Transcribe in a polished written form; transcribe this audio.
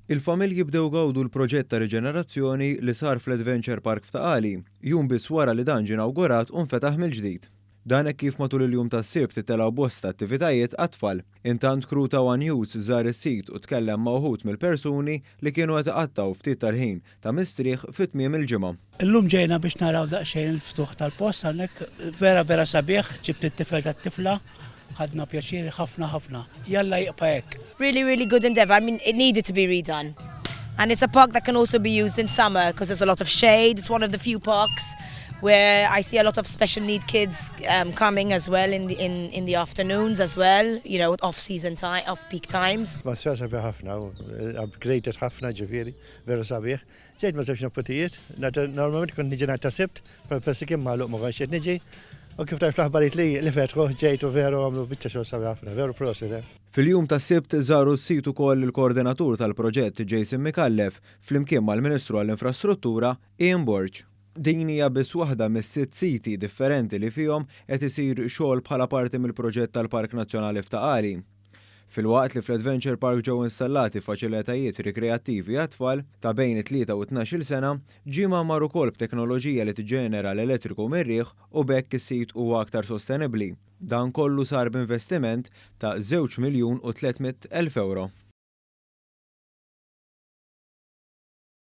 Il-familji bdew gawdu l-proġett ta' riġenerazzjoni li sar fl-Adventure Park f'Taqali, jum biss wara li dan ġie inawgurat u nfetaħ mill-ġdid. Dan hekk kif matul il-jum tas-sibt tittelgħu bosta attivitajiet għat-tfal. Intant kru ta' One News żar is-sit u tkellem ma' wħud mill-persuni li kienu qed iqattaw ftit tal-ħin ta' mistrieħ fit-tmiem il-ġimgħa. Illum ġejna biex naraw daqsxejn il-ftuħ tal-post għalhekk vera sabiħ, ġibt it-tifel tat-tifla, ħadna pjaċiri ħafna. Jalla jibqa' hekk. Really good endeavor. I mean, it needed to be redone. And it's a park that can also be used in summer because there's a lot of shade. It's one of the few parks where I see a lot of special need kids coming as well in the afternoons as well, you know, off-season time, off-peak times. Ma s-sfer sabiħ ħafna, upgraded ħafna ġifieri, veru sabiħ. Ġejt ma żewġ noppotijiet, normalment kont niġi nhar ta' Sibt, persi kien magħluq ma kontx qed niġi. U kif taf l-aħbarijiet li fetħu ġejtu veru għamlu biċċa xogħol sabiħ ħafna, veru prosit. Fil-jum tas-sibt żaru s-sit ukoll il-koordinatur tal-proġett Jason Mikallef flimkien mal-Ministru għall-Infrastruttura Ian Borg. Din hija biss waħda mis-sitt siti differenti li fihom qed isir xogħol bħala parti mill-proġett tal-Park Nazzjonali f'Taqali. Fil-waqt li fl-Adventure Park ġew installati faċilitajiet rikreattivi għat-tfal ta' bejn 3 u 12 sena, ġie magħmar ukoll b'teknoloġija li tiġġenera l-elettriku mir-riħ u bekk is-sit huwa aktar sostenibbli. Dan kollu sar b'investiment ta' 2,300,000 euro.